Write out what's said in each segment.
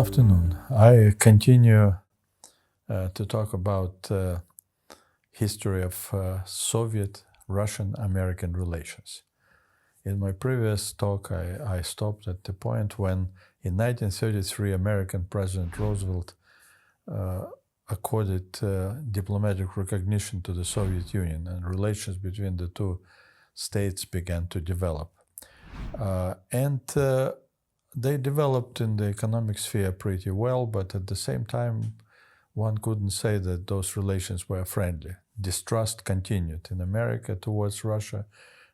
afternoon. I continue to talk about history of Soviet-Russian-American relations. In my previous talk, I stopped at the point when, in 1933, American President Roosevelt accorded diplomatic recognition to the Soviet Union, and relations between the two states began to develop. They developed in the economic sphere pretty well, but at the same time, one couldn't say that those relations were friendly. Distrust continued in America towards Russia,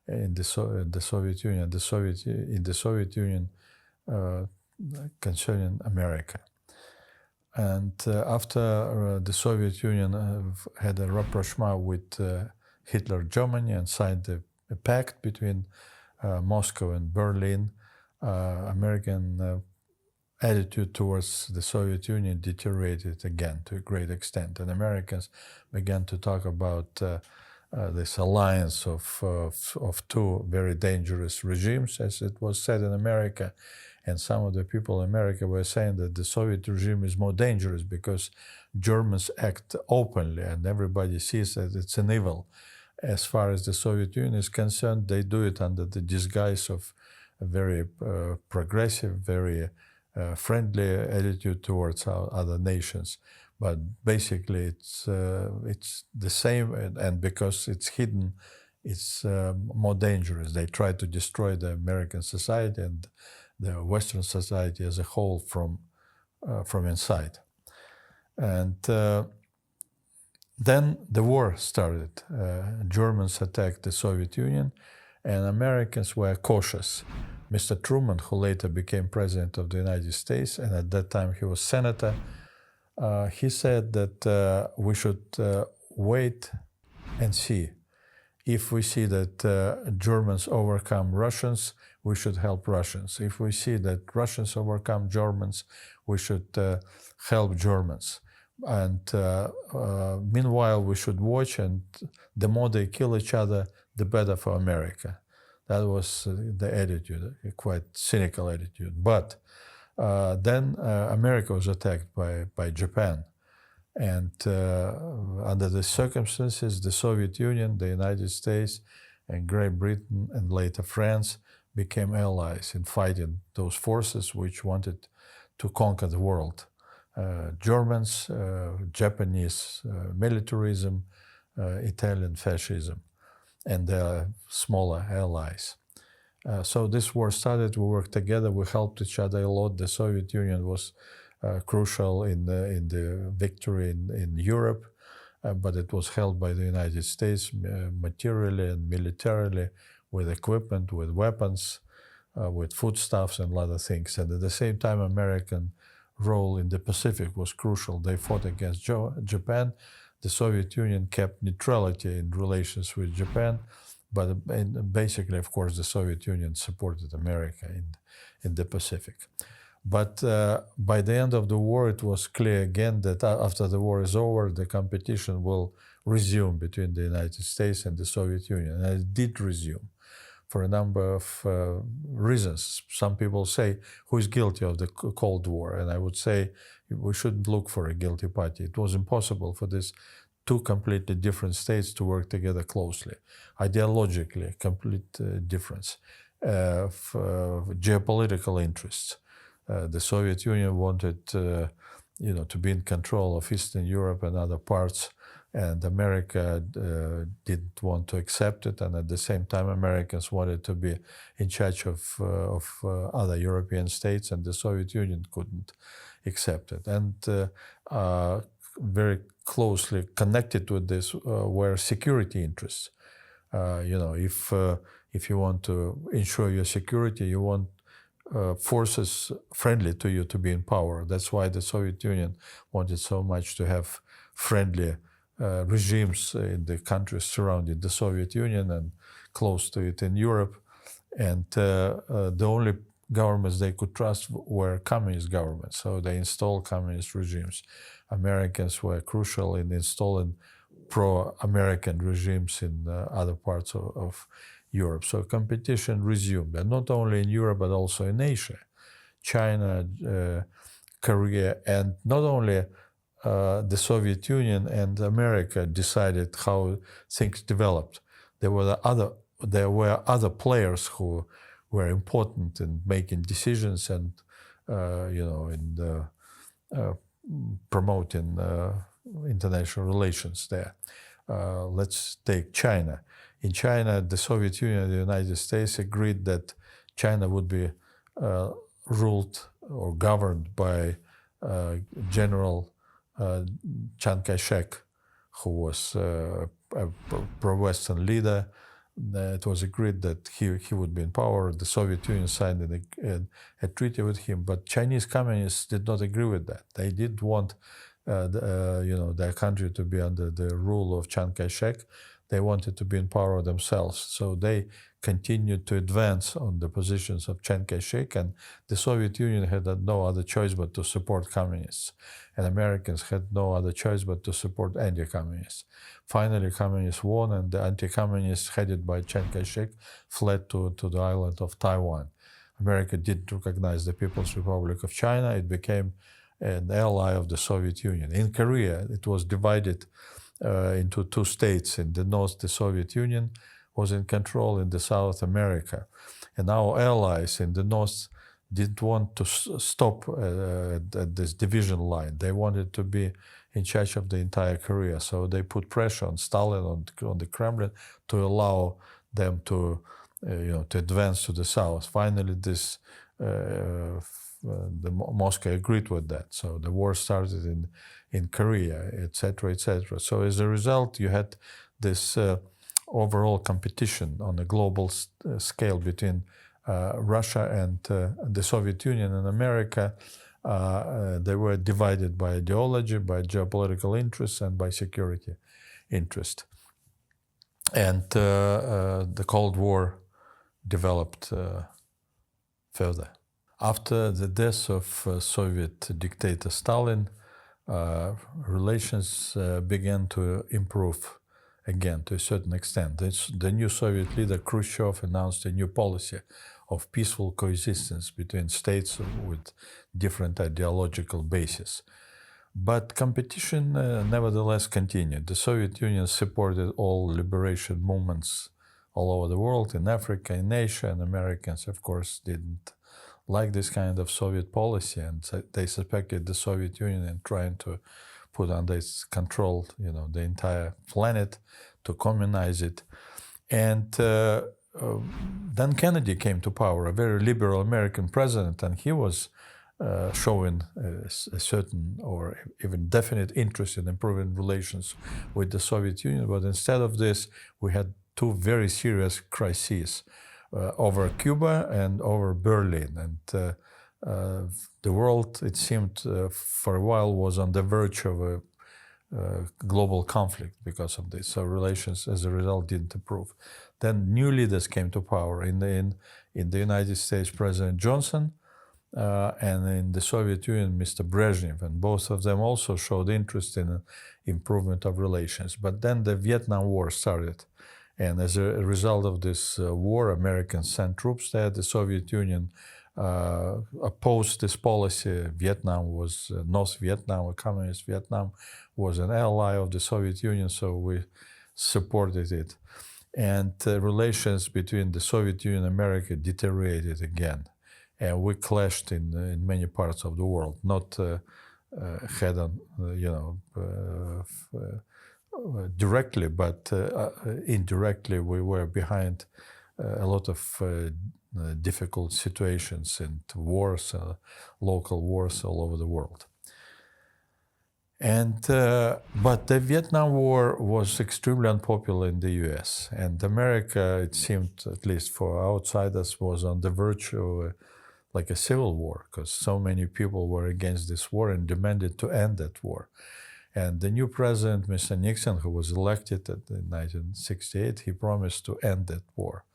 in the Soviet Union, in the Soviet Union concerning America. And after the Soviet Union had a rapprochement with Hitler Germany and signed a pact between Moscow and Berlin, American attitude towards the Soviet Union deteriorated again to a great extent, and Americans began to talk about this alliance of two very dangerous regimes, as it was said in America. And some of the people in America were saying that the Soviet regime is more dangerous because Germans act openly and everybody sees that it's an evil. As far as the Soviet Union is concerned, they do it under the disguise of a very progressive, very friendly attitude towards other nations. But basically it's the same, and because it's hidden, it's more dangerous. They try to destroy the American society and the Western society as a whole from inside. And then the war started. Germans attacked the Soviet Union, and Americans were cautious. Mr. Truman, who later became President of the United States, and at that time he was senator, he said that we should wait and see. If we see that Germans overcome Russians, we should help Russians. If we see that Russians overcome Germans, we should help Germans. And meanwhile, we should watch, and the more they kill each other, the better for America. That was the attitude, a quite cynical attitude. But then America was attacked by Japan. And under the circumstances, the Soviet Union, the United States, and Great Britain, and later France, became allies in fighting those forces which wanted to conquer the world. Germans, Japanese militarism, Italian fascism, and their smaller allies. So this war started, we worked together, we helped each other a lot. The Soviet Union was crucial in the victory in Europe, but it was held by the United States materially and militarily, with equipment, with weapons, with foodstuffs and other things. And at the same time, American role in the Pacific was crucial. They fought against Japan. The Soviet Union kept neutrality in relations with Japan, but basically, of course, the Soviet Union supported America in the Pacific. But by the end of the war, it was clear again that after the war is over, the competition will resume between the United States and the Soviet Union. And it did resume for a number of reasons. Some people say, who is guilty of the Cold War? And I would say we shouldn't look for a guilty party. It was impossible for these two completely different states to work together closely. Ideologically, complete difference. Geopolitical interests. The Soviet Union wanted to be in control of Eastern Europe and other parts, and America didn't want to accept it, and at the same time Americans wanted to be in charge of other European states, and the Soviet Union couldn't accept it. And very closely connected with this were security interests. If you want to ensure your security, you want forces friendly to you to be in power. That's why the Soviet Union wanted so much to have friendly regimes in the countries surrounding the Soviet Union and close to it in Europe. And the only governments they could trust were communist governments, so they installed communist regimes. Americans were crucial in installing pro-American regimes in other parts of Europe. So competition resumed, and not only in Europe but also in Asia. China, Korea, and not only the Soviet Union and America decided how things developed. There were other players who were important in making decisions and promoting international relations there. Let's take China. In China, the Soviet Union and the United States agreed that China would be ruled or governed by General Chiang Kai-shek, who was a pro-Western leader. It was agreed that he would be in power. The Soviet Union signed a treaty with him, but Chinese communists did not agree with that. They did want their country to be under the rule of Chiang Kai-shek. They wanted to be in power themselves. So they continued to advance on the positions of Chiang Kai-shek, and the Soviet Union had no other choice but to support communists. And Americans had no other choice but to support anti-communists. Finally, communists won, and the anti-communists headed by Chiang Kai-shek fled to the island of Taiwan. America didn't recognize the People's Republic of China. It became an ally of the Soviet Union. In Korea, it was divided into two states. In the north, the Soviet Union was in control. In the south, America. And our allies in the north didn't want to stop at this division line. They wanted to be in charge of the entire Korea. So they put pressure on Stalin, on the Kremlin, to allow them to advance to the south. Finally, Moscow agreed with that. So the war started in Korea, etc., etc. So as a result, you had this overall competition on a global scale between Russia and the Soviet Union and America. They were divided by ideology, by geopolitical interests, and by security interest. And the Cold War developed further. After the death of Soviet dictator Stalin, relations began to improve again to a certain extent. The new Soviet leader Khrushchev announced a new policy of peaceful coexistence between states with different ideological bases. But competition nevertheless continued. The Soviet Union supported all liberation movements all over the world, in Africa, in Asia, and Americans, of course, didn't like this kind of Soviet policy, and they suspected the Soviet Union in trying to put under its control, the entire planet, to communize it. And then Kennedy came to power, a very liberal American president, and he was showing a certain or even definite interest in improving relations with the Soviet Union. But instead of this, we had two very serious crises over Cuba and over Berlin. And the world, it seemed, for a while was on the verge of a global conflict because of this. So relations, as a result, didn't improve. Then new leaders came to power. In the United States, President Johnson, and in the Soviet Union, Mr. Brezhnev, and both of them also showed interest in improvement of relations. But then the Vietnam War started, and as a result of this war, Americans sent troops there. The Soviet Union opposed this policy. North Vietnam, a communist Vietnam, was an ally of the Soviet Union, so we supported it. And relations between the Soviet Union and America deteriorated again. And we clashed in many parts of the world, not head-on, directly, but indirectly. We were behind a lot of difficult situations and wars, local wars all over the world. And but the Vietnam War was extremely unpopular in the U.S. and America. It seemed, at least for outsiders, was on the verge of like a civil war, because so many people were against this war and demanded to end that war. And the new president, Mr. Nixon, who was elected in 1968, he promised to end that war.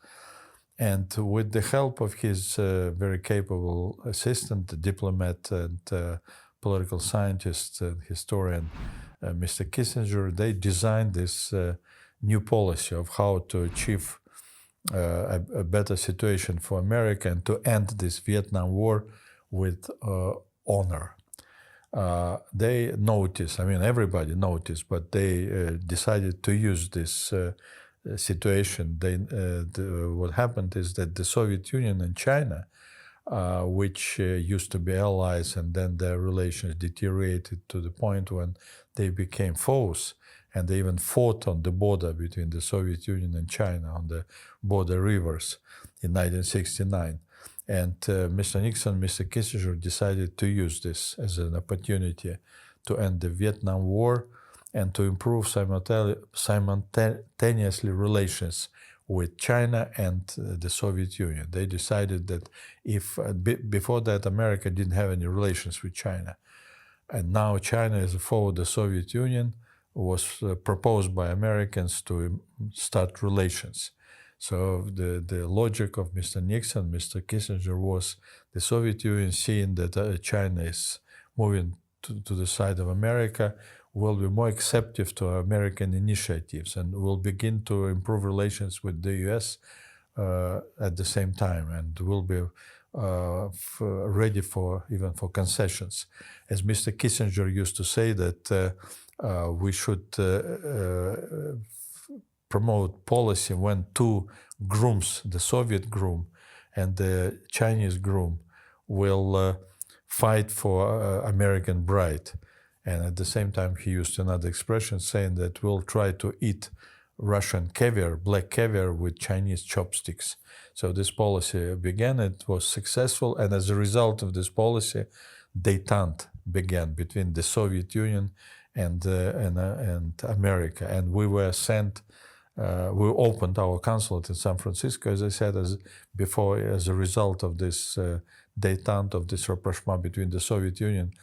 And with the help of his very capable assistant, the diplomat and political scientist and historian, Mr. Kissinger, they designed this new policy of how to achieve a better situation for America and to end this Vietnam War with honor. they noticed, I mean, everybody noticed, but they decided to use this situation. What happened is that the Soviet Union and China, which used to be allies, and then their relations deteriorated to the point when they became foes, and they even fought on the border between the Soviet Union and China on the border rivers in 1969. And Mr. Nixon, Mr. Kissinger decided to use this as an opportunity to end the Vietnam War and to improve simultaneously relations with China and the Soviet Union. They decided that if before that America didn't have any relations with China, and now China is a foe of the Soviet Union, was proposed by Americans to start relations. So the logic of Mr. Nixon, Mr. Kissinger was the Soviet Union, seeing that China is moving to the side of America, will be more acceptive to American initiatives and will begin to improve relations with the US at the same time, and will be ready even for concessions. As Mr. Kissinger used to say that we should promote policy when two grooms, the Soviet groom and the Chinese groom, will fight for American bride. And at the same time, he used another expression saying that we'll try to eat Russian caviar, black caviar, with Chinese chopsticks. So this policy began, it was successful, and as a result of this policy, détente began between the Soviet Union and America. And we were sent, we opened our consulate in San Francisco, as I said before, as a result of this détente, of this rapprochement between the Soviet Union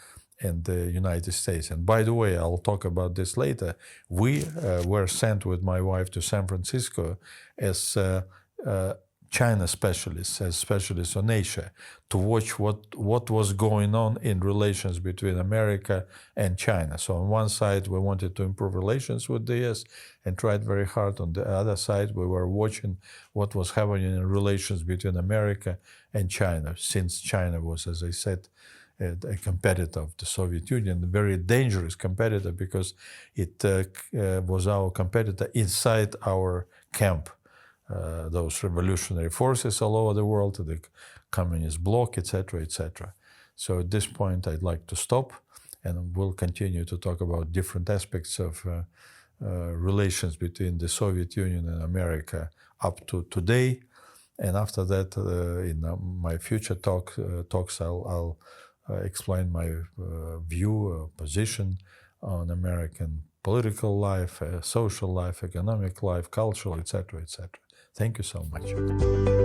and the United States. And by the way, I'll talk about this later. We were sent with my wife to San Francisco as China specialists, as specialists on Asia, to watch what was going on in relations between America and China. So on one side, we wanted to improve relations with the US and tried very hard. On the other side, we were watching what was happening in relations between America and China, since China was, as I said, a competitor of the Soviet Union, a very dangerous competitor, because it was our competitor inside our camp. Those revolutionary forces all over the world, the communist bloc, etc., etc. So at this point, I'd like to stop, and we'll continue to talk about different aspects of relations between the Soviet Union and America up to today. And after that, in my future talks, I'll explain my view, position on American political life, social life, economic life, cultural, etc., etc. Thank you so much.